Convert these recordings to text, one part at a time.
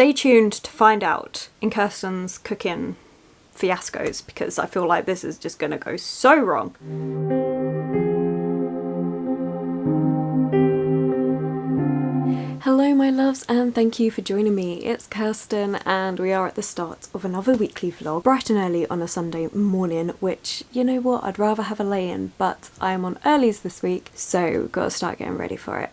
stay tuned to find out in Kirsten's cooking fiascos, because I feel like this is just gonna go so wrong. Hello my loves, and thank you for joining me. It's Kirsten and we are at the start of another weekly vlog, bright and early on a Sunday morning, which, you know what, I'd rather have a lay-in, but I am on earlies this week, so gotta start getting ready for it.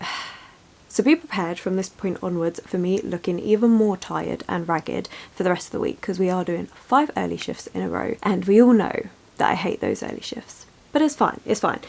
So be prepared from this point onwards for me looking even more tired and ragged for the rest of the week, because we are doing 5 early shifts in a row, and we all know that I hate those early shifts. But it's fine, it's fine.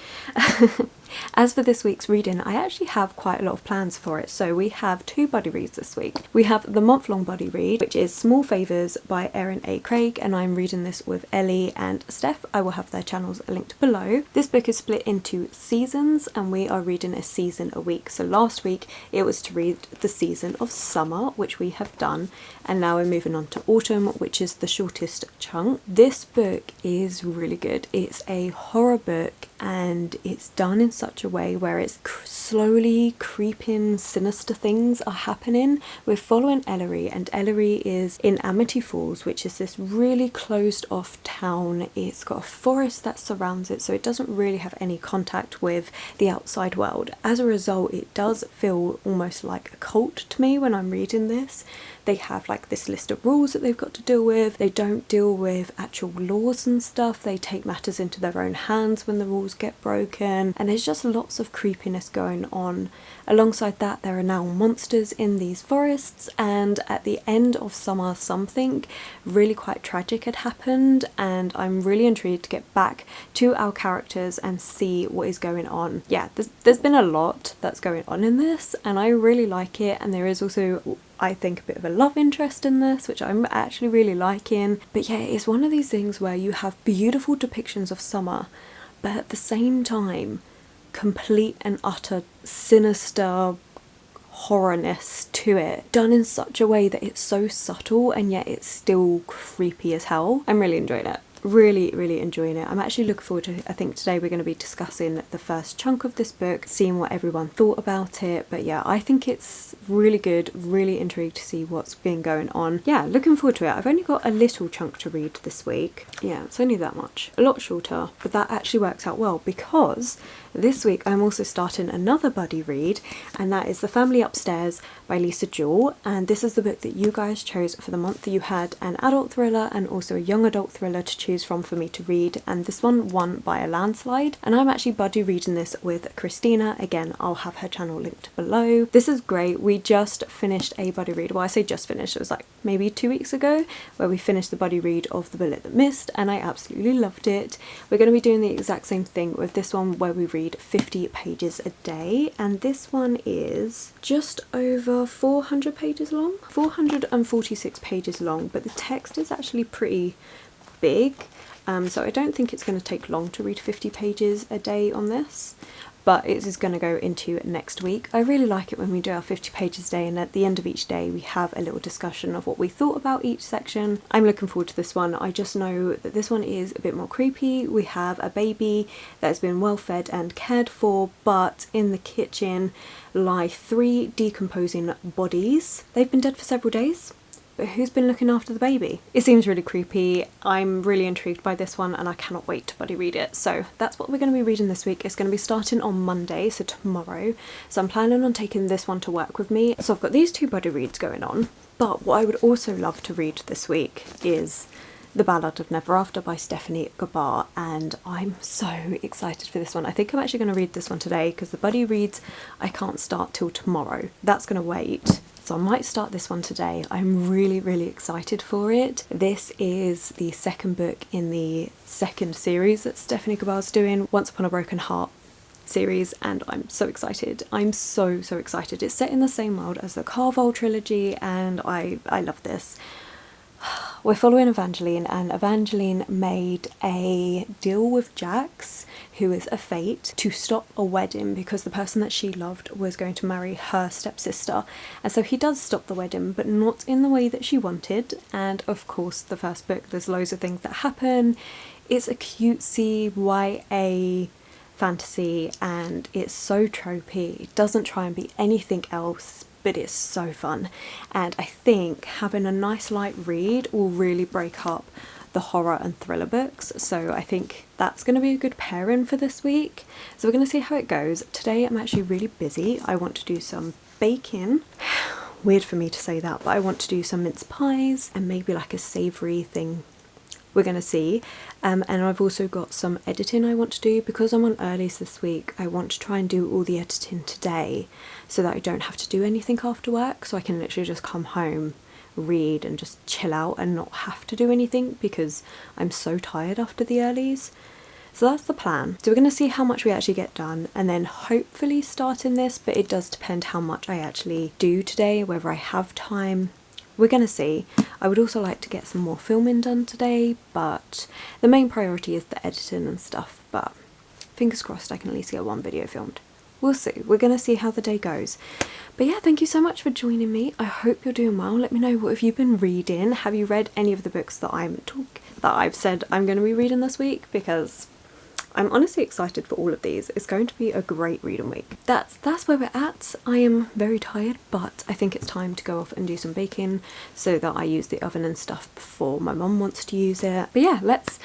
As for this week's reading, I actually have quite a lot of plans for it. So we have 2 buddy reads this week. We have the month-long buddy read, which is Small Favours by Erin A. Craig, and I'm reading this with Ellie and Steph. I will have their channels linked below. This book is split into seasons, and we are reading a season a week. So last week it was to read the season of summer, which we have done, and now we're moving on to autumn, which is the shortest chunk. This book is really good. It's a horror book, and it's done in such a way where it's slowly creeping, sinister things are happening. We're following Ellery, and Ellery is in Amity Falls, which is this really closed off town. It's got a forest that surrounds it, so it doesn't really have any contact with the outside world. As a result, it does feel almost like a cult to me when I'm reading this. They have like this list of rules that they've got to deal with. They don't deal with actual laws and stuff. They take matters into their own hands when the rules get broken, and there's just lots of creepiness going on. Alongside that, there are now monsters in these forests, and at the end of summer something really quite tragic had happened, and I'm really intrigued to get back to our characters and see what is going on. Yeah, there's been a lot that's going on in this, and I really like it, and there is also, I think, a bit of a love interest in this, which I'm actually really liking. But yeah, it's one of these things where you have beautiful depictions of summer, but at the same time, complete and utter sinister horrorness to it, done in such a way that it's so subtle and yet it's still creepy as hell. I'm really enjoying it. Really enjoying it. I'm actually looking forward to it. I think today we're going to be discussing the first chunk of this book, seeing what everyone thought about it. But yeah, I think it's really good, really intrigued to see what's been going on. Yeah, looking forward to it. I've only got a little chunk to read this week. Yeah, it's only that much. A lot shorter, but that actually works out well, because this week I'm also starting another buddy read, and that is The Family Upstairs by Lisa Jewell, and this is the book that you guys chose for the month. You had an adult thriller and also a young adult thriller to choose from for me to read, and this one won by a landslide, and I'm actually buddy reading this with Christina. Again, I'll have her channel linked below. This is great. We just finished a buddy read. Well, I say just finished, it was like maybe 2 weeks ago, where we finished the buddy read of The Bullet That Missed, and I absolutely loved it. We're going to be doing the exact same thing with this one, where we read 50 pages a day, and this one is just over 400 pages long, 446 pages long, but the text is actually pretty big, so I don't think it's going to take long to read 50 pages a day on this, but it is going to go into next week. I really like it when we do our 50 pages a day, and at the end of each day we have a little discussion of what we thought about each section. I'm looking forward to this one. I just know that this one is a bit more creepy. We have a baby that has been well fed and cared for, but in the kitchen lie 3 decomposing bodies. They've been dead for several days, but who's been looking after the baby? It seems really creepy. I'm really intrigued by this one, and I cannot wait to buddy read it. So that's what we're going to be reading this week. It's going to be starting on Monday, so tomorrow. So I'm planning on taking this one to work with me. So I've got these 2 buddy reads going on. But what I would also love to read this week is The Ballad of Never After by Stephanie Gabar, and I'm so excited for this one. I think I'm actually going to read this one today, because the buddy reads I can't start till tomorrow. That's going to wait. So I might start this one today. I'm really excited for it. This is the second book in the second series that Stephanie Gabar's doing, Once Upon a Broken Heart series, and I'm so excited. I'm so excited. It's set in the same world as the Carvel trilogy, and I love this. We're following Evangeline, and Evangeline made a deal with Jax, who is a fate, to stop a wedding because the person that she loved was going to marry her stepsister. And so he does stop the wedding, but not in the way that she wanted. And of course, the first book, there's loads of things that happen. It's a cutesy YA fantasy, and it's so tropey. It doesn't try and be anything else, but it's so fun. And I think having a nice light read will really break up the horror and thriller books, so I think that's going to be a good pairing for this week. So we're going to see how it goes. Today I'm actually really busy. I want to do some baking. Weird for me to say that, but I want to do some mince pies and maybe like a savoury thing. We're going to see. And I've also got some editing I want to do. Because I'm on earlies this week, I want to try and do all the editing today so that I don't have to do anything after work, so I can literally just come home, read and just chill out and not have to do anything because I'm so tired after the earlies. So that's the plan. So we're going to see how much we actually get done and then hopefully start in this, but it does depend how much I actually do today, whether I have time. We're going to see. I would also like to get some more filming done today, but the main priority is the editing and stuff, but fingers crossed I can at least get one video filmed. We'll see. We're going to see how the day goes. But yeah, thank you so much for joining me. I hope you're doing well. Let me know, what have you been reading? Have you read any of the books that I've said I'm going to be reading this week? Because I'm honestly excited for all of these. It's going to be a great reading week. That's where we're at. I am very tired, but I think it's time to go off and do some baking so that I use the oven and stuff before my mum wants to use it. But yeah, let's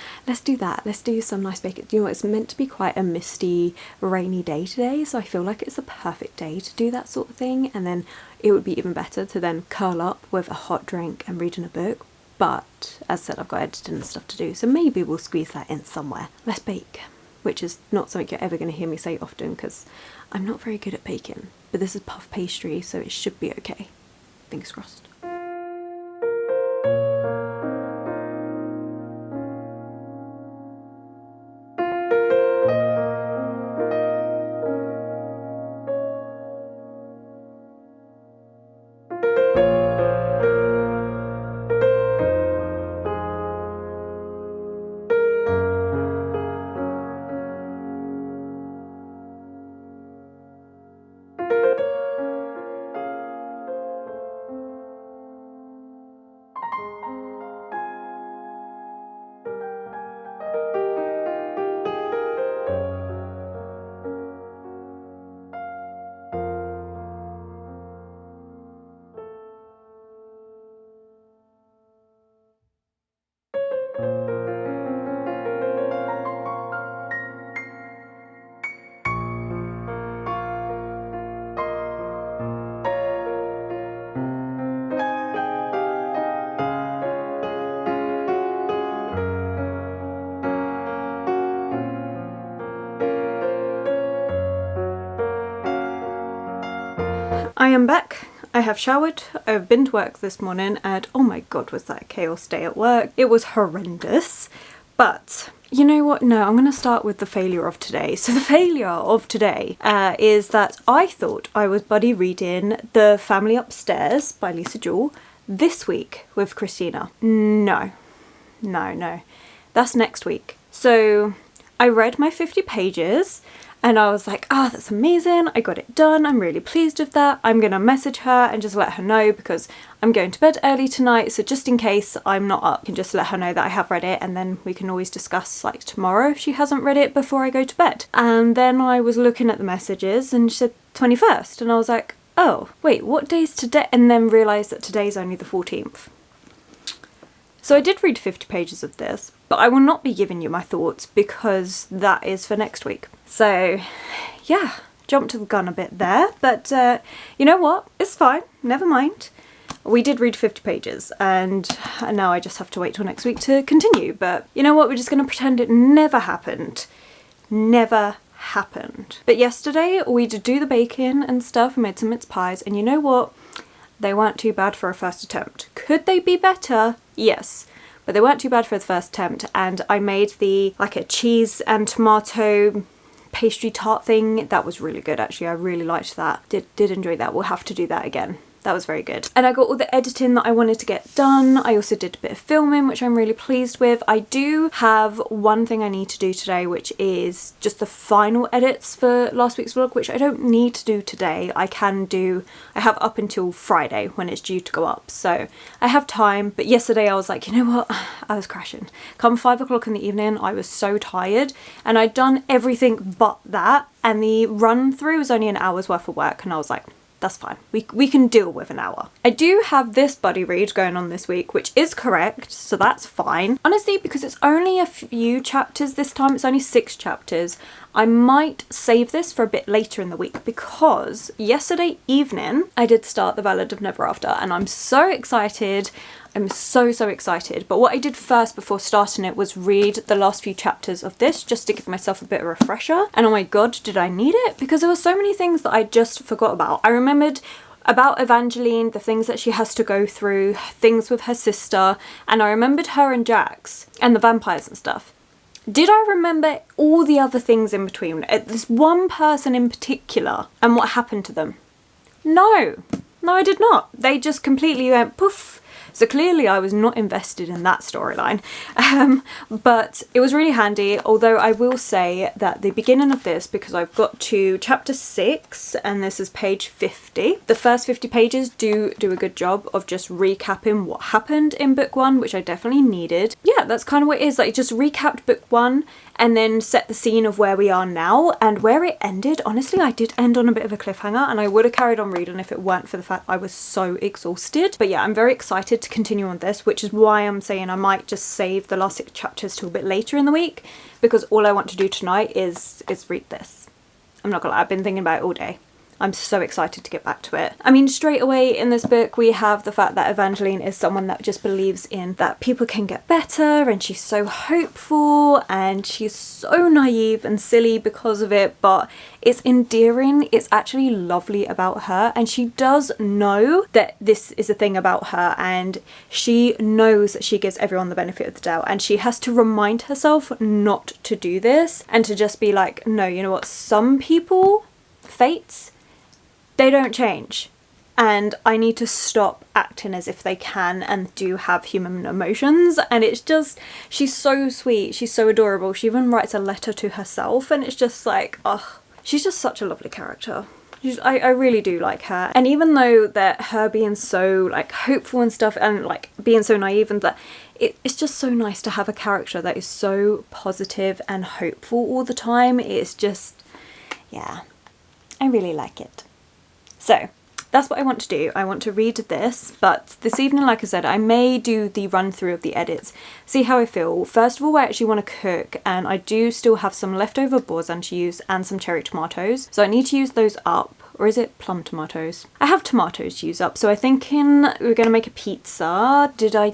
do that. Let's do some nice baking. You know, it's meant to be quite a misty, rainy day today, so I feel like it's a perfect day to do that sort of thing. And then it would be even better to then curl up with a hot drink and reading a book. But as I said, I've got editing and stuff to do, so maybe we'll squeeze that in somewhere. Let's bake. Which is not something you're ever going to hear me say often because I'm not very good at baking. But this is puff pastry, so it should be okay. Fingers crossed. I am back. I have showered, I've been to work this morning, and oh my god, was that a chaos day at work. It was horrendous. But you know what? No, I'm going to start with the failure of today. So the failure of today is that I thought I was buddy reading The Family Upstairs by Lisa Jewell this week with Christina. No. That's next week. So I read my 50 pages and I was like, oh, that's amazing. I got it done. I'm really pleased with that. I'm going to message her and just let her know because I'm going to bed early tonight. So just in case I'm not up, I can just let her know that I have read it, and then we can always discuss like tomorrow if she hasn't read it before I go to bed. And then I was looking at the messages and she said 21st. And I was like, oh, wait, what day's today? And then realised that today's only the 14th. So I did read 50 pages of this, but I will not be giving you my thoughts because that is for next week. So yeah, jumped to the gun a bit there, but you know what? It's fine, never mind. We did read 50 pages and now I just have to wait till next week to continue. But you know what? We're just going to pretend it never happened. Never happened. But yesterday we did do the baking and stuff, made some mince pies, and you know what? They weren't too bad for a first attempt. Could they be better? Yes, but they weren't too bad for the first attempt. And I made the like a cheese and tomato pastry tart thing. That was really good actually. I really liked that. Did enjoy that. We'll have to do that again. That was very good. And I got all the editing that I wanted to get done. I also did a bit of filming, which I'm really pleased with. I do have one thing I need to do today, which is just the final edits for last week's vlog, which I don't need to do today. I have up until Friday when it's due to go up. So I have time, but yesterday I was like, you know what? I was crashing. Come 5 o'clock in the evening, I was so tired and I'd done everything but that. And the run through was only an hour's worth of work. And I was like, that's fine. We can deal with an hour. I do have this buddy read going on this week, which is correct, so that's fine. Honestly, because it's only a few chapters this time, it's only 6 chapters, I might save this for a bit later in the week, because yesterday evening I did start The Ballad of Never After, and I'm so excited. I'm so excited. But what I did first before starting it was read the last few chapters of this, just to give myself a bit of a refresher. And oh my god, did I need it? Because there were so many things that I just forgot about. I remembered about Evangeline, the things that she has to go through, things with her sister, and I remembered her and Jax and the vampires and stuff. Did I remember all the other things in between? This one person in particular and what happened to them? No, I did not. They just completely went poof. So clearly I was not invested in that storyline, but it was really handy, although I will say that the beginning of this, because I've got to chapter 6 and this is page 50, the first 50 pages do a good job of just recapping what happened in book 1, which I definitely needed. Yeah, that's kind of what it is, like it just recapped book 1 and then set the scene of where we are now, and where it ended. Honestly, I did end on a bit of a cliffhanger, and I would have carried on reading if it weren't for the fact I was so exhausted. But yeah, I'm very excited to continue on this, which is why I'm saying I might just save the last 6 chapters till a bit later in the week, because all I want to do tonight is read this. I'm not gonna lie, I've been thinking about it all day. I'm so excited to get back to it. I mean, straight away in this book we have the fact that Evangeline is someone that just believes in that people can get better, and she's so hopeful and she's so naive and silly because of it, but it's endearing. It's actually lovely about her, and she does know that this is a thing about her, and she knows that she gives everyone the benefit of the doubt, and she has to remind herself not to do this and to just be like, no, you know what, some people, fates, they don't change, and I need to stop acting as if they can and do have human emotions. And it's just, she's so sweet, she's so adorable. She even writes a letter to herself, and it's just like, oh, she's just such a lovely character. I really do like her. And even though that her being so like hopeful and stuff, and like being so naive and that, it's just so nice to have a character that is so positive and hopeful all the time. It's just, yeah, I really like it. So that's what I want to do. I want to read this, but this evening, like I said, I may do the run through of the edits, see how I feel. First of all, I actually want to cook, and I do still have some leftover boursin to use and some cherry tomatoes, so I need to use those up. Or is it plum tomatoes? I have tomatoes to use up, so I'm thinking we're going to make a pizza. Did I...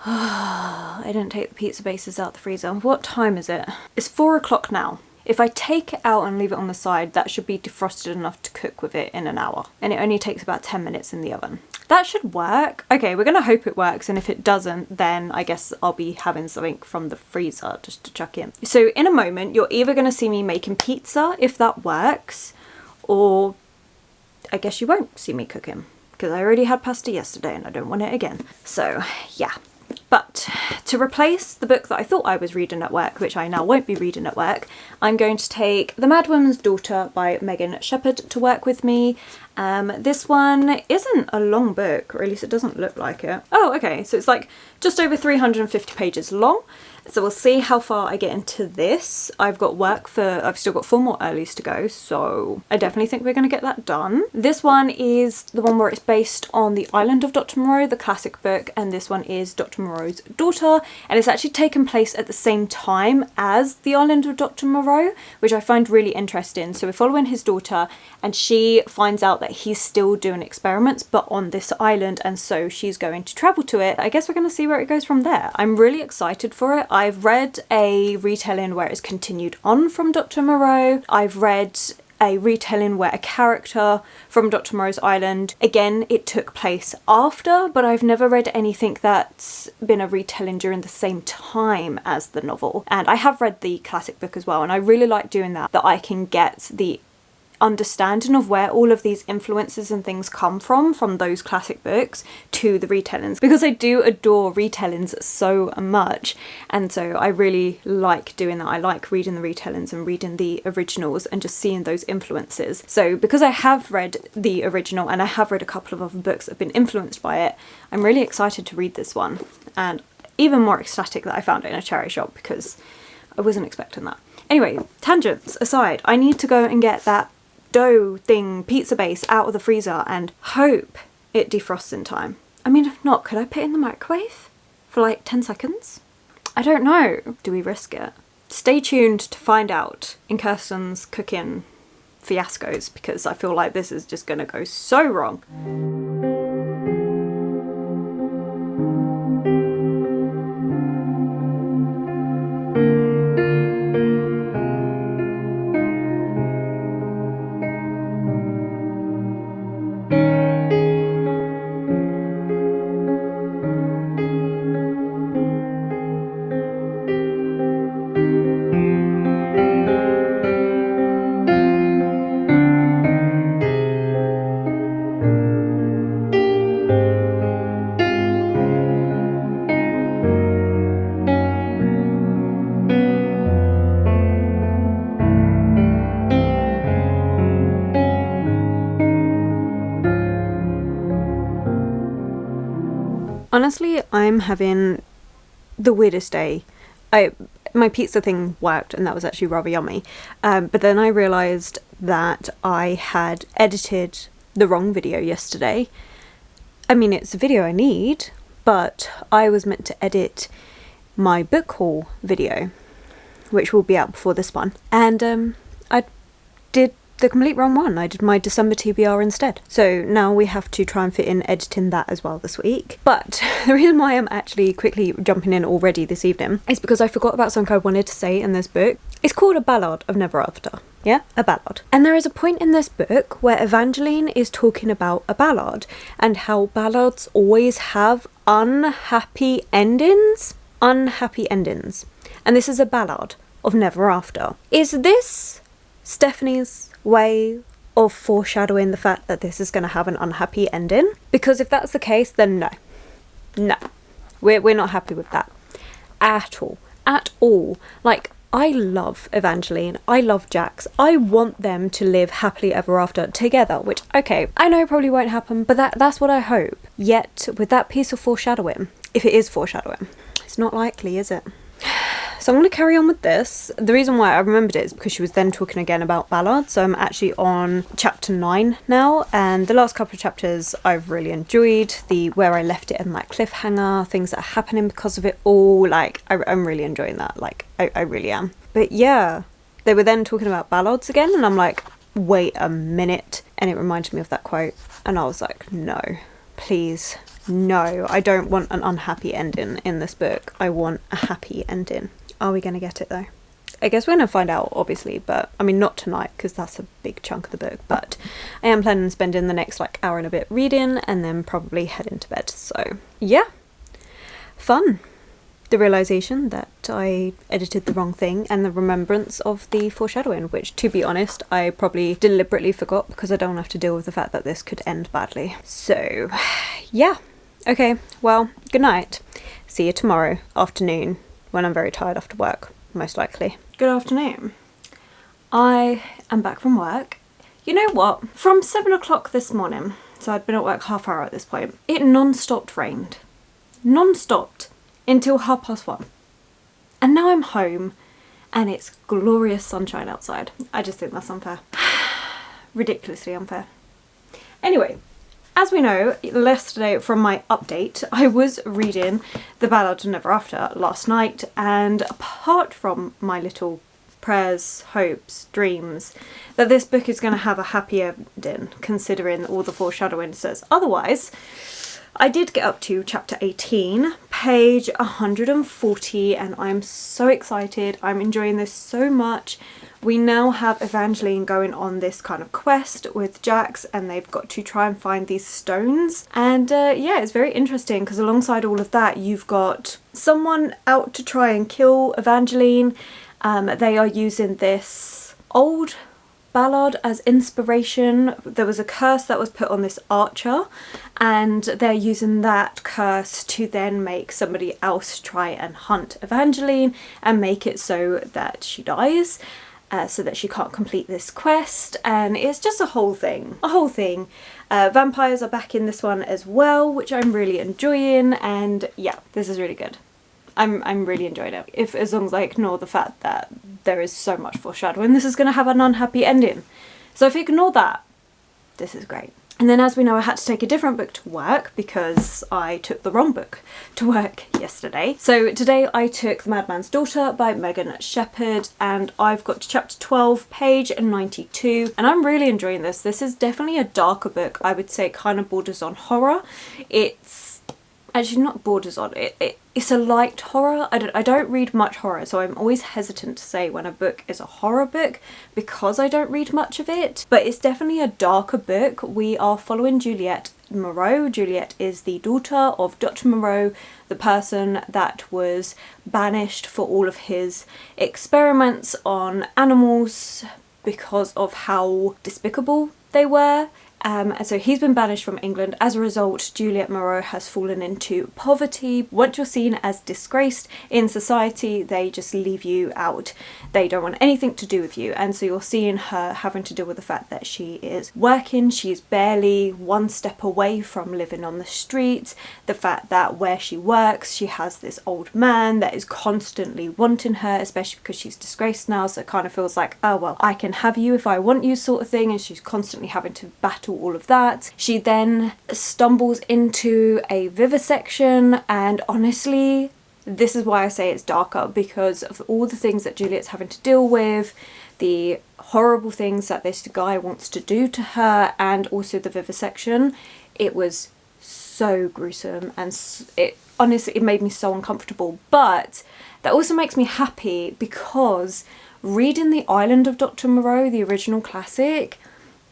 I didn't take the pizza bases out the freezer. What time is it? It's 4 o'clock now. If I take it out and leave it on the side, that should be defrosted enough to cook with it in an hour. And it only takes about 10 minutes in the oven. That should work. Okay, we're gonna hope it works, and if it doesn't, then I guess I'll be having something from the freezer just to chuck in. So in a moment, you're either gonna see me making pizza, if that works, or I guess you won't see me cooking, because I already had pasta yesterday and I don't want it again. So yeah. But to replace the book that I thought I was reading at work, which I now won't be reading at work, I'm going to take The Mad Woman's Daughter by Megan Shepherd to work with me. This one isn't a long book, or at least it doesn't look like it. Oh, okay, so it's like just over 350 pages long. So we'll see how far I get into this. I've still got 4 more earlies to go, so I definitely think we're going to get that done. This one is the one where it's based on The Island of Dr. Moreau, the classic book, and this one is Dr. Moreau's daughter, and it's actually taken place at the same time as The Island of Dr. Moreau, which I find really interesting. So we're following his daughter, and she finds out that he's still doing experiments, but on this island, and so she's going to travel to it. I guess we're going to see where it goes from there. I'm really excited for it. I've read a retelling where it's continued on from Dr. Moreau. I've read a retelling where a character from Dr. Moreau's island, again, it took place after, but I've never read anything that's been a retelling during the same time as the novel. And I have read the classic book as well, and I really like doing that I can get the understanding of where all of these influences and things come from those classic books to the retellings, because I do adore retellings so much, and so I really like doing that. I like reading the retellings and reading the originals and just seeing those influences. So because I have read the original and I have read a couple of other books that have been influenced by it, I'm really excited to read this one, and even more ecstatic that I found it in a charity shop, because I wasn't expecting that. Anyway, tangents aside, I need to go and get that dough thing, pizza base, out of the freezer and hope it defrosts in time. I mean, if not, could I put it in the microwave for like 10 seconds? I don't know. Do we risk it? Stay tuned to find out in Kirsten's cooking fiascos, because I feel like this is just gonna go so wrong. Honestly, I'm having the weirdest day. My pizza thing worked and that was actually rather yummy. But then I realised that I had edited the wrong video yesterday. I mean, it's a video I need, but I was meant to edit my book haul video, which will be out before this one. And I did the complete wrong one. I did my December TBR instead. So now we have to try and fit in editing that as well this week. But the reason why I'm actually quickly jumping in already this evening is because I forgot about something I wanted to say in this book. It's called A Ballad of Never After. Yeah, a ballad. And there is a point in this book where Evangeline is talking about a ballad and how ballads always have unhappy endings. Unhappy endings. And this is a ballad of Never After. Is this Stephanie's way of foreshadowing the fact that this is going to have an unhappy ending? Because if that's the case, then no, we're not happy with that at all. Like, I love Evangeline, I love Jax, I want them to live happily ever after together, which, okay, I know probably won't happen, but that's what I hope. Yet with that piece of foreshadowing, if it is foreshadowing, it's not likely, is it? So I'm going to carry on with this. The reason why I remembered it is because she was then talking again about ballads. So I'm actually on chapter 9 now, and the last couple of chapters I've really enjoyed. Where I left it in that cliffhanger, things that are happening because of it all. Like, I'm really enjoying that. Like, I really am. But yeah, they were then talking about ballads again, and I'm like, wait a minute. And it reminded me of that quote, and I was like, no, please, no, I don't want an unhappy ending in this book. I want a happy ending. Are we going to get it though? I guess we're going to find out, obviously, but I mean, not tonight because that's a big chunk of the book, but I am planning on spending the next like hour and a bit reading and then probably heading to bed. So yeah, fun. The realisation that I edited the wrong thing and the remembrance of the foreshadowing, which, to be honest, I probably deliberately forgot because I don't have to deal with the fact that this could end badly. So yeah, okay, well, good night. See you tomorrow afternoon when I'm very tired after work, most likely. Good afternoon. I am back from work. You know what? From 7 o'clock this morning, so I'd been at work half hour at this point, it non-stopped rained. Non-stopped until 1:30. And now I'm home and it's glorious sunshine outside. I just think that's unfair. Ridiculously unfair. Anyway, as we know, yesterday from my update, I was reading The Ballad of Never After last night, and apart from my little prayers, hopes, dreams, that this book is going to have a happy ending, considering all the foreshadowing says otherwise, I did get up to chapter 18, page 140, and I'm so excited. I'm enjoying this so much. We now have Evangeline going on this kind of quest with Jax, and they've got to try and find these stones. And yeah, it's very interesting because alongside all of that, you've got someone out to try and kill Evangeline. They are using this old ballad as inspiration. There was a curse that was put on this archer, and they're using that curse to then make somebody else try and hunt Evangeline and make it so that she dies. So that she can't complete this quest, and it's just a whole thing. Vampires are back in this one as well, which I'm really enjoying, and yeah, this is really good. I'm really enjoying it. As long as I ignore the fact that there is so much foreshadowing, this is going to have an unhappy ending. So if you ignore that, this is great. And then, as we know, I had to take a different book to work because I took the wrong book to work yesterday. So today I took The Madman's Daughter by Megan Shepherd, and I've got to chapter 12, page 92, and I'm really enjoying this. This is definitely a darker book. I would say it kind of borders on horror. It's actually not borders on it. It's a light horror. I don't read much horror, so I'm always hesitant to say when a book is a horror book because I don't read much of it. But it's definitely a darker book. We are following Juliet Moreau. Juliet is the daughter of Dr. Moreau, the person that was banished for all of his experiments on animals because of how despicable they were. And so he's been banished from England. As a result, Juliet Moreau has fallen into poverty. Once you're seen as disgraced in society, they just leave you out. They don't want anything to do with you. And so you're seeing her having to deal with the fact that she is working. She's barely one step away from living on the streets. The fact that where she works, she has this old man that is constantly wanting her, especially because she's disgraced now. So it kind of feels like, oh, well, I can have you if I want you sort of thing. And she's constantly having to battle all of that. She then stumbles into a vivisection, and honestly, this is why I say it's darker, because of all the things that Juliet's having to deal with, the horrible things that this guy wants to do to her, and also the vivisection. It was so gruesome, and it honestly, it made me so uncomfortable. But that also makes me happy because reading The Island of Dr. Moreau, the original classic,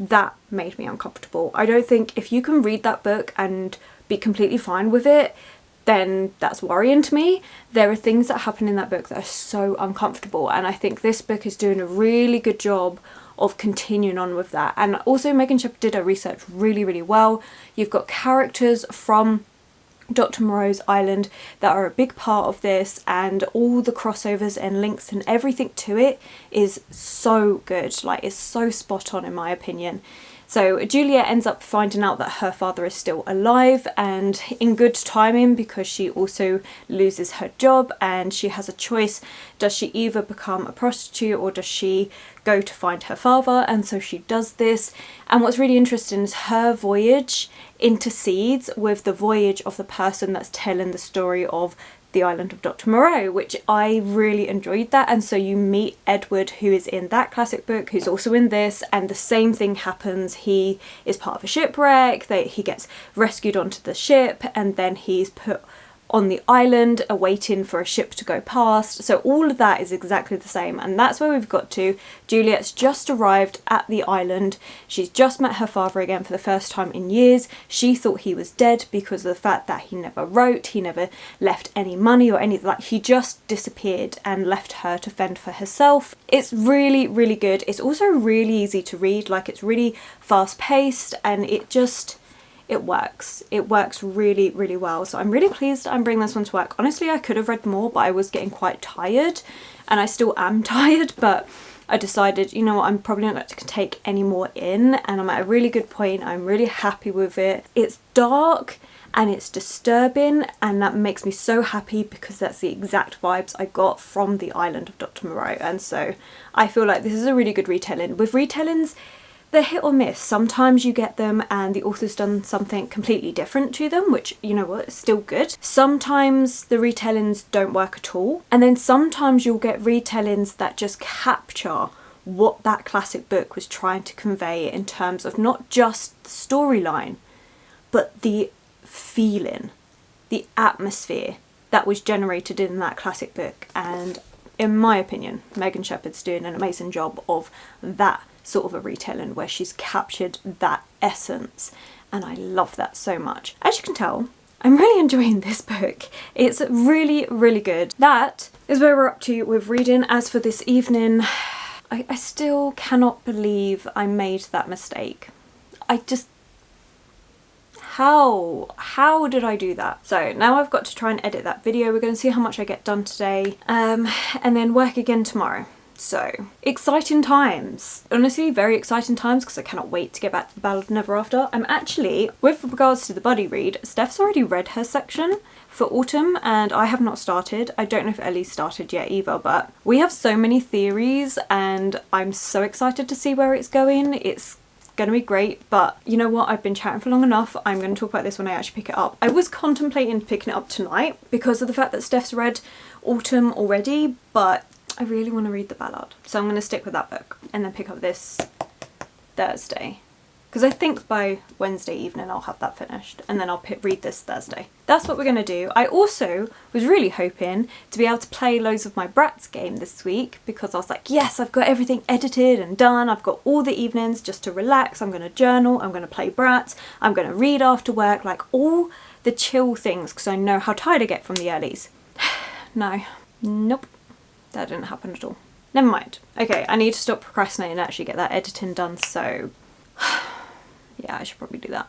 that made me uncomfortable. I don't think if you can read that book and be completely fine with it, then that's worrying to me. There are things that happen in that book that are so uncomfortable, and I think this book is doing a really good job of continuing on with that. And also Megan Shepherd did her research really, really well. You've got characters from Dr. Moreau's Island that are a big part of this, and all the crossovers and links and everything to it is so good. Like, it's so spot on in my opinion. So Juliet ends up finding out that her father is still alive, and in good timing because she also loses her job and she has a choice. Does she either become a prostitute or does she go to find her father? And so she does this. And what's really interesting is her voyage intercedes with the voyage of the person that's telling the story of The Island of Dr. Moreau, which I really enjoyed that. And so you meet Edward, who is in that classic book, who's also in this, and the same thing happens. He is part of a shipwreck, he gets rescued onto the ship, and then he's put on the island awaiting for a ship to go past. So all of that is exactly the same, and that's where we've got to. Juliet's just arrived at the island. She's just met her father again for the first time in years. She thought he was dead because of the fact that he never wrote, he never left any money or anything. Like, he just disappeared and left her to fend for herself. It's really, really good. It's also really easy to read. Like, it's really fast paced, and it works. It works really, really well. So I'm really pleased I'm bringing this one to work. Honestly, I could have read more, but I was getting quite tired, and I still am tired, but I decided, you know what, I'm probably not going to take any more in, and I'm at a really good point. I'm really happy with it. It's dark and it's disturbing, and that makes me so happy because that's the exact vibes I got from The Island of Dr. Moreau. And so I feel like this is a really good retelling. With retellings, they're hit or miss. Sometimes you get them and the author's done something completely different to them, which, you know what, is still good. Sometimes the retellings don't work at all. And then sometimes you'll get retellings that just capture what that classic book was trying to convey in terms of not just the storyline, but the feeling, the atmosphere that was generated in that classic book. And in my opinion, Megan Shepherd's doing an amazing job of that sort of a retelling where she's captured that essence, and I love that so much. As you can tell, I'm really enjoying this book. It's really, really good. That is where we're up to with reading. As for this evening, I still cannot believe I made that mistake. How did I do that? So now I've got to try and edit that video. We're going to see how much I get done today, and then work again tomorrow. So, exciting times. Honestly, very exciting times because I cannot wait to get back to the Ballad of Never After. I'm actually, with regards to the buddy read, Steph's already read her section for autumn and I have not started. I don't know if Ellie's started yet either, but we have so many theories and I'm so excited to see where it's going. It's gonna be great, but you know what, I've been chatting for long enough. I'm going to talk about this when I actually pick it up. I was contemplating picking it up tonight because of the fact that Steph's read autumn already, but I really want to read the ballad, so I'm going to stick with that book and then pick up this Thursday, because I think by Wednesday evening I'll have that finished and then I'll read this Thursday. That's what we're going to do. I also was really hoping to be able to play loads of my Bratz game this week because I was like, yes, I've got everything edited and done. I've got all the evenings just to relax. I'm going to journal, I'm going to play Bratz, I'm going to read after work, like all the chill things because I know how tired I get from the earlies. No. Nope. That didn't happen at all. Never mind. Okay, I need to stop procrastinating and actually get that editing done, so yeah, I should probably do that.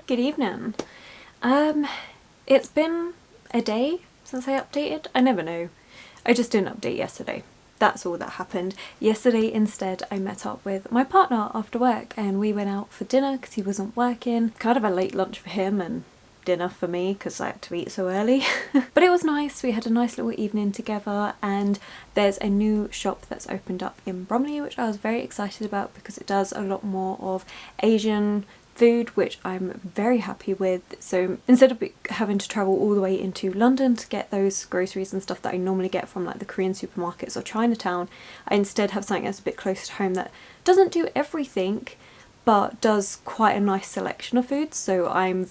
Good evening. It's been a day since I updated. I never know. I just didn't update yesterday. That's all that happened. Yesterday instead I met up with my partner after work and we went out for dinner because he wasn't working. Kind of a late lunch for him and dinner for me because I had to eat so early. But it was nice. We had a nice little evening together and there's a new shop that's opened up in Bromley which I was very excited about because it does a lot more of Asian food, which I'm very happy with. So instead of having to travel all the way into London to get those groceries and stuff that I normally get from like the Korean supermarkets or Chinatown, I instead have something that's a bit closer to home that doesn't do everything but does quite a nice selection of foods. So I'm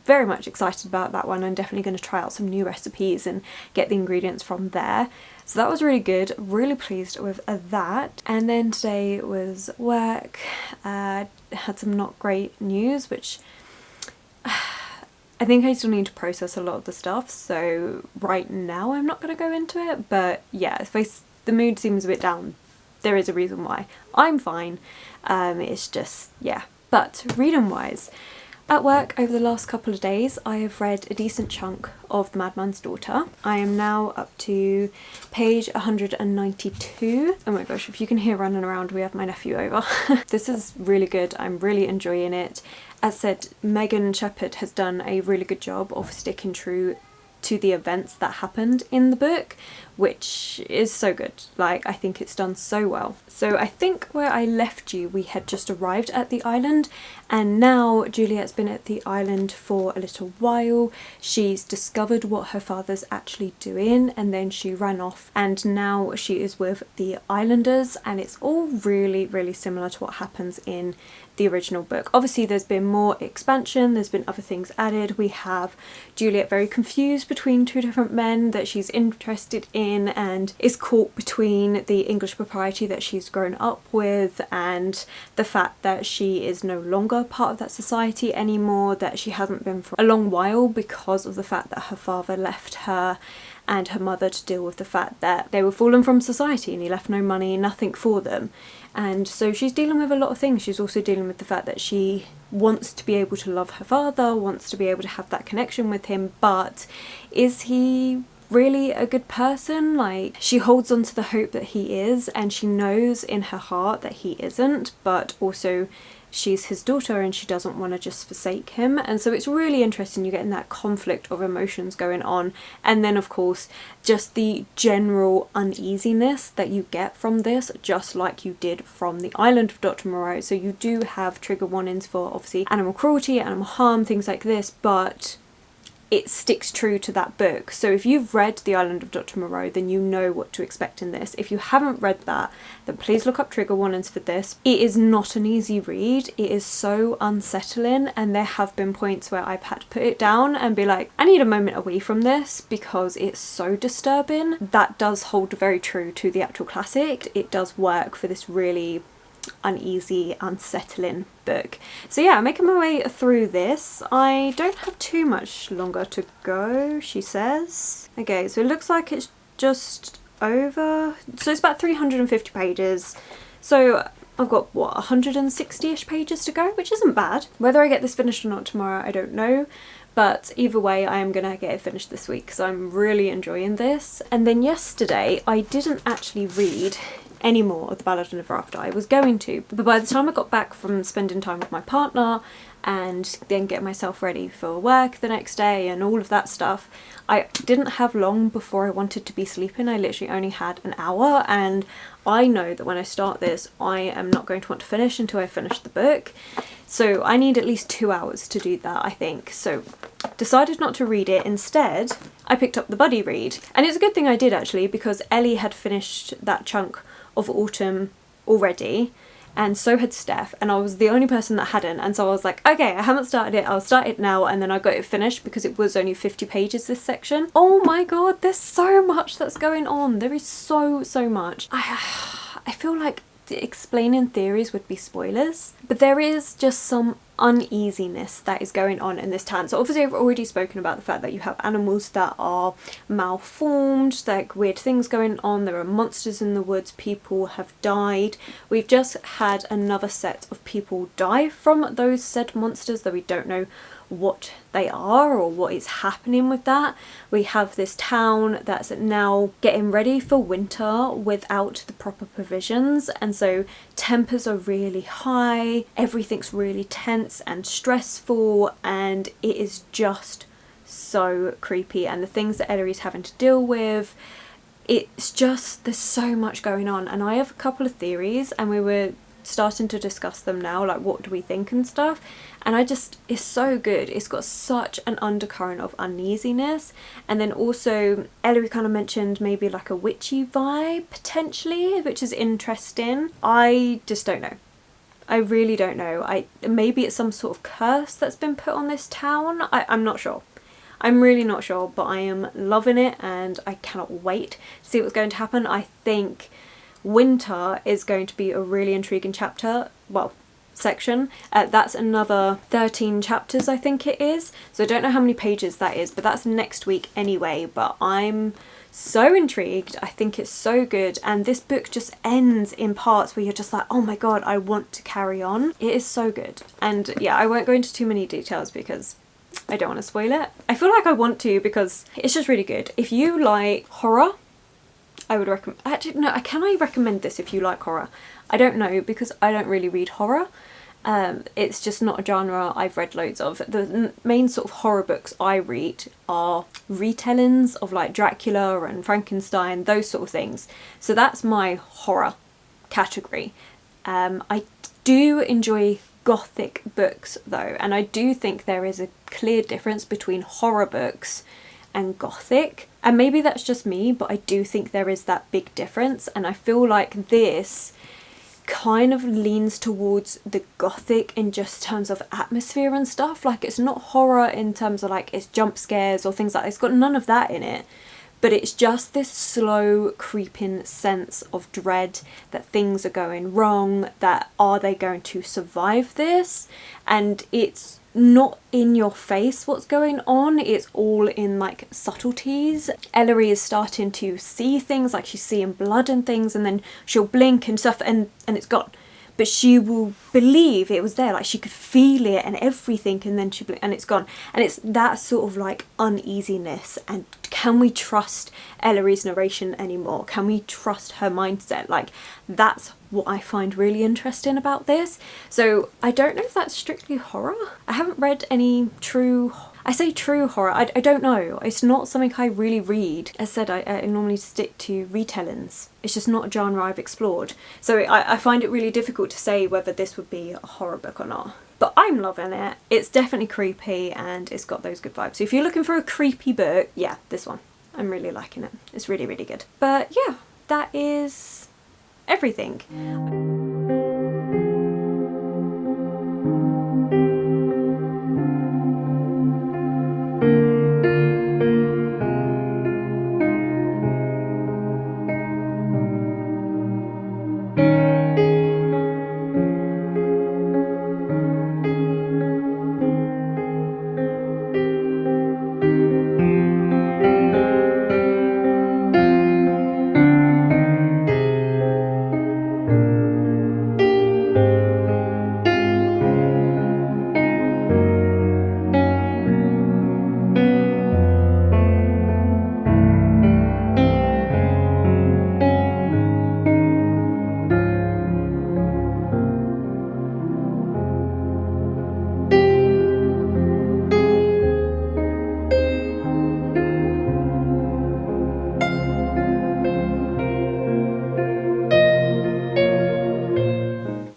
very much excited about that one. I'm definitely going to try out some new recipes and get the ingredients from there. So that was really good, really pleased with that. And then today was work, had some not great news, which I think I still need to process a lot of the stuff. So right now I'm not going to go into it, but yeah, if the mood seems a bit down, there is a reason why. I'm fine, it's just, yeah. But reading wise, at work over the last couple of days I have read a decent chunk of The Madman's Daughter. I am now up to page 192. Oh my gosh, if you can hear running around, we have my nephew over. This is really good, I'm really enjoying it. As said, Megan Shepherd has done a really good job of sticking true to the events that happened in the book, which is so good. Like, I think it's done so well. So I think where I left you, we had just arrived at the island, and now Juliet's been at the island for a little while. She's discovered what her father's actually doing, and then she ran off, and now she is with the islanders, and it's all really, really similar to what happens in the original book. Obviously there's been more expansion, there's been other things added. We have Juliet very confused between two different men that she's interested in and is caught between the English propriety that she's grown up with and the fact that she is no longer part of that society anymore, that she hasn't been for a long while because of the fact that her father left her and her mother to deal with the fact that they were fallen from society and he left no money, nothing for them. And so she's dealing with a lot of things. She's also dealing with the fact that she wants to be able to love her father, wants to be able to have that connection with him, but is he really a good person? Like, she holds on to the hope that he is, and she knows in her heart that he isn't, but also she's his daughter and she doesn't want to just forsake him. And so it's really interesting, you're getting that conflict of emotions going on, and then of course just the general uneasiness that you get from this, just like you did from the island of Dr. Moreau. So you do have trigger warnings for obviously animal cruelty, animal harm, things like this, but it sticks true to that book. So if you've read The Island of Dr. Moreau, then you know what to expect in this. If you haven't read that, then please look up trigger warnings for this. It is not an easy read. It is so unsettling, and there have been points where I've had to put it down and be like, I need a moment away from this because it's so disturbing. That does hold very true to the actual classic. It does work for this really uneasy, unsettling book. So yeah, I'm making my way through this. I don't have too much longer to go, she says. Okay, so it looks like it's just over, so it's about 350 pages. So I've got, what, 160-ish pages to go, which isn't bad. Whether I get this finished or not tomorrow, I don't know. But either way, I am going to get it finished this week, so I'm really enjoying this. And then yesterday, I didn't actually read any more of The Ballad of Never After. I was going to, but by the time I got back from spending time with my partner and then getting myself ready for work the next day and all of that stuff, I didn't have long before I wanted to be sleeping. I literally only had an hour, and I know that when I start this, I am not going to want to finish until I finish the book. So I need at least 2 hours to do that, I think. So decided not to read it. Instead, I picked up the buddy read. And it's a good thing I did, actually, because Ellie had finished that chunk of autumn already, and so had Steph, and I was the only person that hadn't. And so I was like, okay, I haven't started it, I'll start it now. And then I got it finished because it was only 50 pages, this section. Oh my god, there's so much that's going on. There is so much. I feel like explaining theories would be spoilers, but there is just some uneasiness that is going on in this town. So obviously I've already spoken about the fact that you have animals that are malformed, like weird things going on, there are monsters in the woods, people have died. We've just had another set of people die from those said monsters, though we don't know what they are or what is happening with that. We have this town that's now getting ready for winter without the proper provisions, and so tempers are really high, everything's really tense and stressful, and it is just so creepy. And the things that Ellery's having to deal with, it's just, there's so much going on. And I have a couple of theories, and we were starting to discuss them now, like what do we think and stuff. And it's so good. It's got such an undercurrent of uneasiness. And then also Ellery kind of mentioned maybe like a witchy vibe potentially, which is interesting. I just don't know. I really don't know. Maybe it's some sort of curse that's been put on this town. I'm not sure. I'm really not sure, but I am loving it and I cannot wait to see what's going to happen. I think winter is going to be a really intriguing chapter, well, section. That's another 13 chapters, I think it is. So I don't know how many pages that is, but that's next week anyway. But I'm so intrigued. I think it's so good. And this book just ends in parts where you're just like, oh my god, I want to carry on. It is so good. And yeah, I won't go into too many details because I don't want to spoil it. I feel like I want to because it's just really good. If you like horror, I would recommend. Actually, no, can I recommend this if you like horror? I don't know, because I don't really read horror. It's just not a genre I've read loads of. The main sort of horror books I read are retellings of like Dracula and Frankenstein, those sort of things. So that's my horror category. I do enjoy gothic books though, and I do think there is a clear difference between horror books and gothic, and maybe that's just me, but I do think there is that big difference. And I feel like this kind of leans towards the gothic in just terms of atmosphere and stuff. Like, it's not horror in terms of like it's jump scares or things like that. It's got none of that in it, but it's just this slow creeping sense of dread that things are going wrong, that are they going to survive this? And it's not in your face what's going on, it's all in like subtleties. Ellery is starting to see things, like she's seeing blood and things, and then she'll blink and stuff and it's gone. but she will believe it was there, like she could feel it and everything, and then and it's gone. And it's that sort of like uneasiness, and can we trust Ellery's narration anymore? Can we trust her mindset? Like, that's what I find really interesting about this. So I don't know if that's strictly horror. I haven't read any true, I say true horror, I don't know. It's not something I really read. As said, I normally stick to retellings. It's just not a genre I've explored. So I find it really difficult to say whether this would be a horror book or not. But I'm loving it. It's definitely creepy and it's got those good vibes. So if you're looking for a creepy book, yeah, this one. I'm really liking it. It's really, really good. But yeah, that is everything.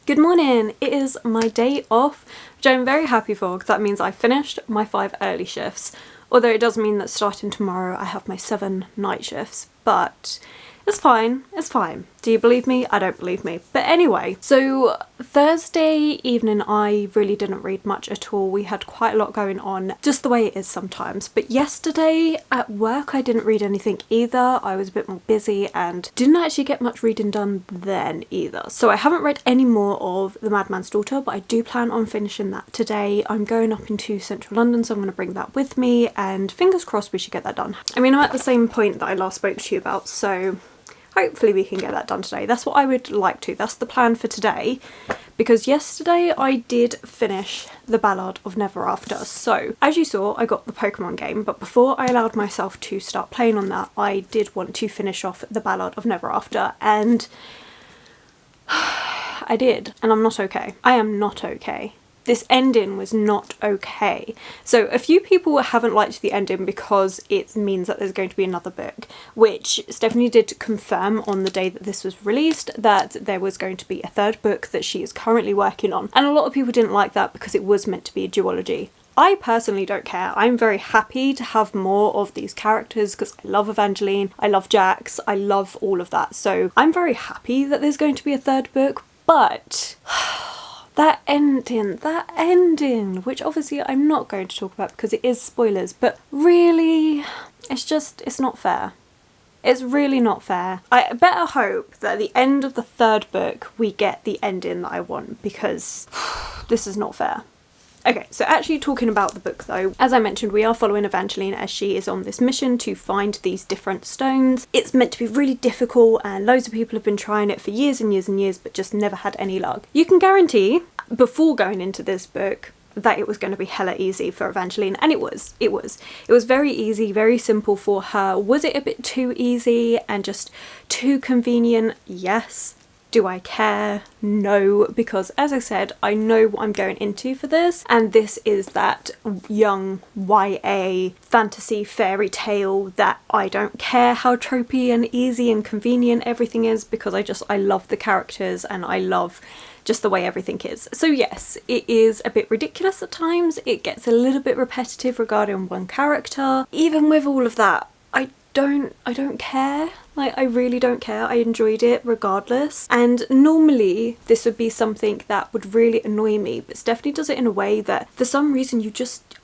Good morning! It is my day off, which I'm very happy for because that means I finished my 5 early shifts. Although it does mean that starting tomorrow I have my 7 night shifts, but it's fine, it's fine. Do you believe me? I don't believe me. But anyway, so Thursday evening I really didn't read much at all. We had quite a lot going on, just the way it is sometimes. But yesterday at work I didn't read anything either. I was a bit more busy and didn't actually get much reading done then either. So I haven't read any more of The Madman's Daughter, but I do plan on finishing that today. I'm going up into central London, so I'm going to bring that with me and fingers crossed we should get that done. I mean, I'm at the same point that I last spoke to you about, so hopefully we can get that done today. That's what I would like to. That's the plan for today, because yesterday I did finish The Ballad of Never After. So as you saw, I got the Pokemon game, but before I allowed myself to start playing on that, I did want to finish off The Ballad of Never After, and I did, and I'm not okay. I am not okay. This ending was not okay. So a few people haven't liked the ending because it means that there's going to be another book, which Stephanie did confirm on the day that this was released, that there was going to be a 3rd book that she is currently working on. And a lot of people didn't like that because it was meant to be a duology. I personally don't care. I'm very happy to have more of these characters because I love Evangeline, I love Jax, I love all of that. So I'm very happy that there's going to be a 3rd book, but that ending, which obviously I'm not going to talk about because it is spoilers, but really, it's not fair. It's really not fair. I better hope that at the end of the 3rd book we get the ending that I want, because this is not fair. Okay, so actually talking about the book though, as I mentioned, we are following Evangeline as she is on this mission to find these different stones. It's meant to be really difficult and loads of people have been trying it for years and years and years but just never had any luck. You can guarantee before going into this book that it was going to be hella easy for Evangeline, and it was. It was very easy, very simple for her. Was it a bit too easy and just too convenient? Yes. Do I care? No, because as I said, I know what I'm going into for this, and this is that young YA fantasy fairy tale that I don't care how tropey and easy and convenient everything is, because I love the characters and I love just the way everything is. So yes, it is a bit ridiculous at times. It gets a little bit repetitive regarding one character. Even with all of that, I don't care. Like, I really don't care. I enjoyed it regardless. And normally this would be something that would really annoy me, but Stephanie does it in a way that for some reason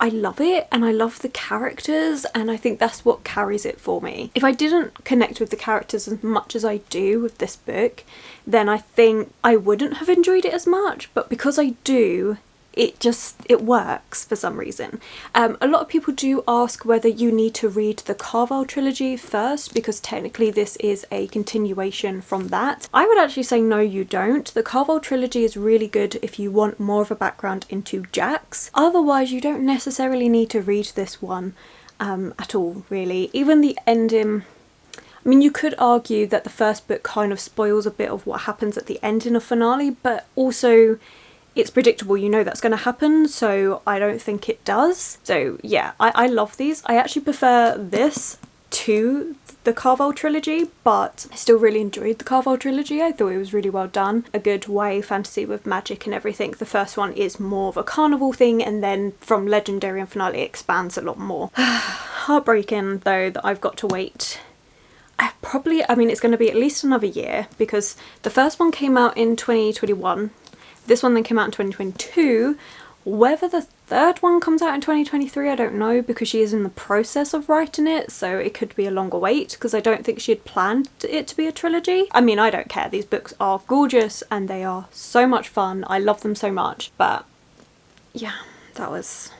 I love it, and I love the characters, and I think that's what carries it for me. If I didn't connect with the characters as much as I do with this book, then I think I wouldn't have enjoyed it as much, but because I do, it works for some reason. A lot of people do ask whether you need to read the Carvel trilogy first, because technically this is a continuation from that. I would actually say no, you don't. The Carvel trilogy is really good if you want more of a background into Jax. Otherwise, you don't necessarily need to read this one at all, really. Even the ending, I mean, you could argue that the first book kind of spoils a bit of what happens at the end in a finale, but also it's predictable, you know that's going to happen, so I don't think it does. So yeah, I love these. I actually prefer this to the Carvel trilogy, but I still really enjoyed the Carvel trilogy. I thought it was really well done. A good YA fantasy with magic and everything. The first one is more of a carnival thing, and then from Legendary and Finale it expands a lot more. Heartbreaking though that I've got to wait. I mean it's going to be at least another year, because the first one came out in 2021. This one then came out in 2022. Whether the third one comes out in 2023, I don't know, because she is in the process of writing it, so it could be a longer wait, because I don't think she had planned it to be a trilogy. I mean, I don't care. These books are gorgeous and they are so much fun. I love them so much. But yeah, that was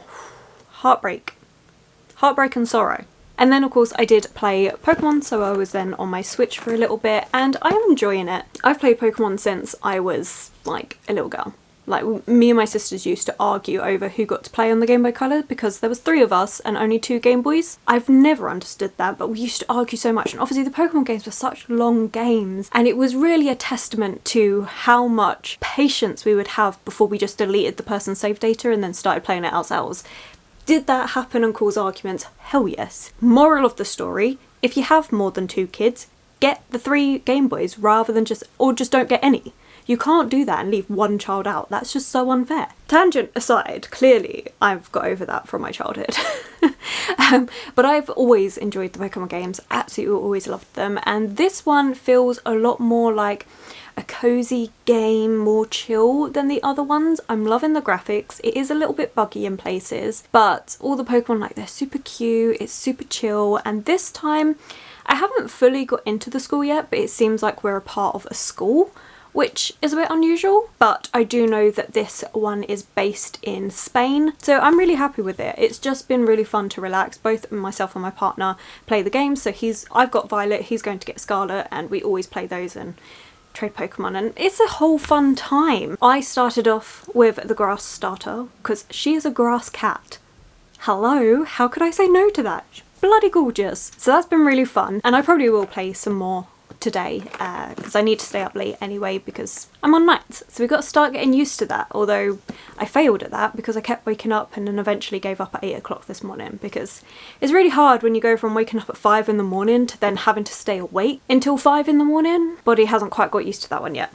heartbreak. Heartbreak and sorrow. And then of course I did play Pokemon, so I was then on my Switch for a little bit, and I am enjoying it. I've played Pokemon since I was like a little girl. Like, me and my sisters used to argue over who got to play on the Game Boy Color, because there was 3 of us and only 2 Game Boys. I've never understood that, but we used to argue so much, and obviously the Pokemon games were such long games, and it was really a testament to how much patience we would have before we just deleted the person's save data and then started playing it ourselves. Did that happen and cause arguments? Hell yes. Moral of the story, if you have more than 2 kids, get the 3 Game Boys rather than just don't get any. You can't do that and leave one child out. That's just so unfair. Tangent aside, clearly I've got over that from my childhood. But I've always enjoyed the Pokemon games, absolutely always loved them, and this one feels a lot more like a cozy game, more chill than the other ones. I'm loving the graphics. It is a little bit buggy in places, but all the Pokemon, like, they're super cute, it's super chill, and this time I haven't fully got into the school yet, but it seems like we're a part of a school, which is a bit unusual, but I do know that this one is based in Spain, so I'm really happy with it. It's just been really fun to relax. Both myself and my partner play the game, so I've got Violet, he's going to get Scarlet, and we always play those and trade Pokemon, and it's a whole fun time. I started off with the grass starter because she is a grass cat. Hello, how could I say no to that? She's bloody gorgeous. So that's been really fun, and I probably will play some more today because I need to stay up late anyway because I'm on nights, so we've got to start getting used to that, although I failed at that because I kept waking up and then eventually gave up at 8 o'clock this morning, because it's really hard when you go from waking up at 5 in the morning to then having to stay awake until 5 in the morning. Body hasn't quite got used to that one yet.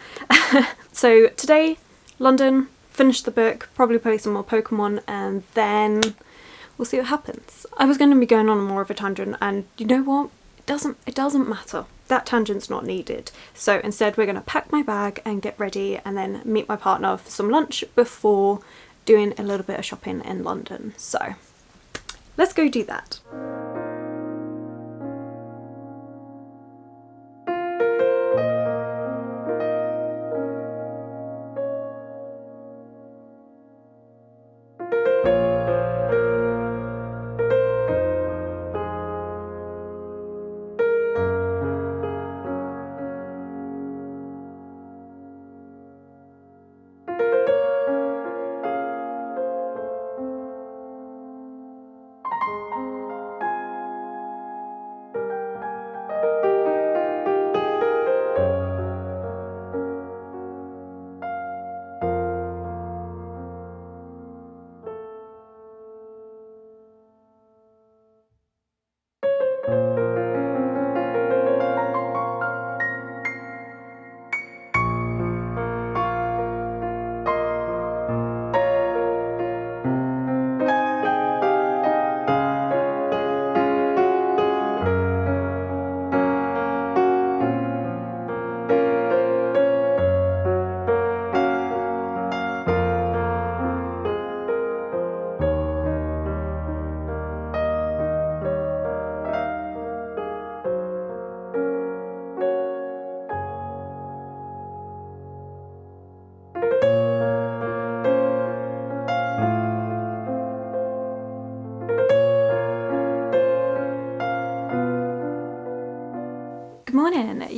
So today, London, finish the book, probably play some more Pokemon, and then we'll see what happens. I was going to be going on more of a tangent, and you know what? It doesn't matter. That tangent's not needed. So instead we're going to pack my bag and get ready and then meet my partner for some lunch before doing a little bit of shopping in London. So let's go do that.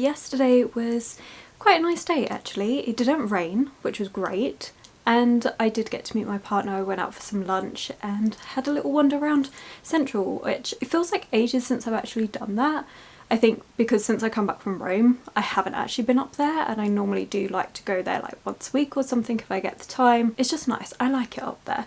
yesterday was quite a nice day actually. It didn't rain, which was great, and I did get to meet my partner. I went out for some lunch and had a little wander around Central, which it feels like ages since I've actually done that. I think because since I come back from Rome, I haven't actually been up there, and I normally do like to go there like once a week or something if I get the time. It's just nice. I like it up there.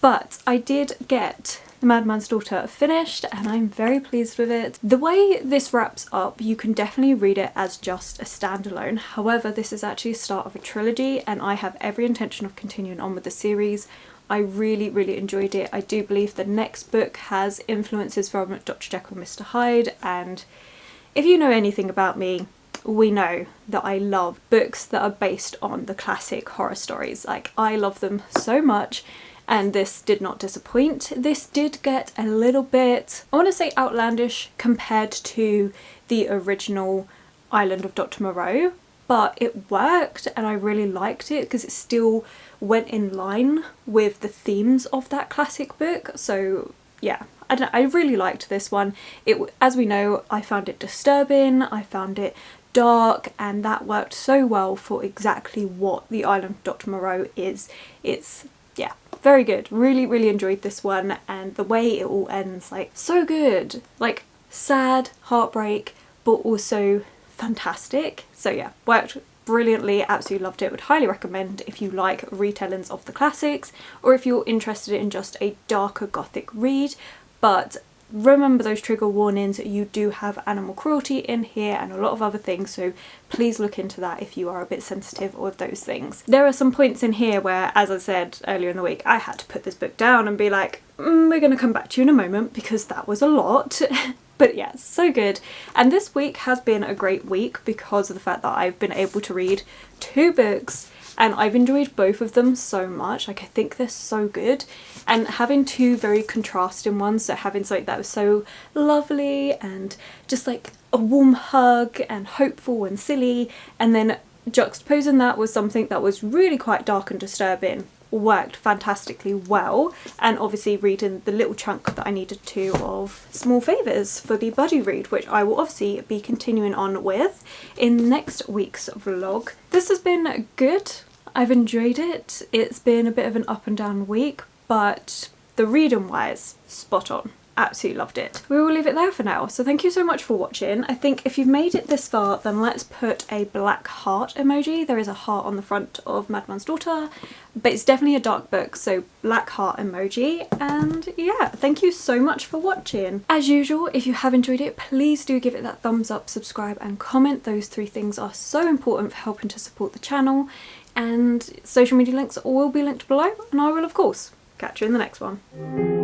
But I did get The Madman's Daughter finished and I'm very pleased with it. The way this wraps up, you can definitely read it as just a standalone. However, this is actually the start of a trilogy and I have every intention of continuing on with the series. I really enjoyed it. I do believe the next book has influences from Dr. Jekyll and Mr. Hyde, and if you know anything about me, we know that I love books that are based on the classic horror stories. Like, I love them so much, and this did not disappoint. This did get a little bit, I want to say, outlandish compared to the original Island of Dr. Moreau, but it worked and I really liked it because it still went in line with the themes of that classic book. So yeah, I really liked this one. As we know, I found it disturbing, I found it dark, and that worked so well for exactly what the Island of Dr. Moreau is. It's, yeah, very good. Really enjoyed this one, and the way it all ends, like, so good. Like, sad, heartbreak, but also fantastic. So yeah, worked brilliantly, absolutely loved it. Would highly recommend if you like retellings of the classics, or if you're interested in just a darker gothic read. But remember those trigger warnings, you do have animal cruelty in here and a lot of other things, so please look into that if you are a bit sensitive of those things. There are some points in here where, as I said earlier in the week, I had to put this book down and be like, we're going to come back to you in a moment because that was a lot. But yeah, so good. And this week has been a great week because of the fact that I've been able to read 2 books and I've enjoyed both of them so much. Like, I think they're so good. And having 2 very contrasting ones, so having something that was so lovely and just like a warm hug and hopeful and silly, and then juxtaposing that with something that was really quite dark and disturbing, worked fantastically well. And obviously reading the little chunk that I needed to of Small Favours for the buddy read, which I will obviously be continuing on with in next week's vlog. This has been good. I've enjoyed it. It's been a bit of an up and down week, but the reading wise, spot on. Absolutely loved it. We will leave it there for now. So thank you so much for watching. I think if you've made it this far, then let's put a black heart emoji. There is a heart on the front of Madman's Daughter, but it's definitely a dark book, so black heart emoji. And yeah, thank you so much for watching. As usual, if you have enjoyed it, please do give it that thumbs up, subscribe and comment. Those 3 things are so important for helping to support the channel. And social media links will be linked below, and I will of course catch you in the next one.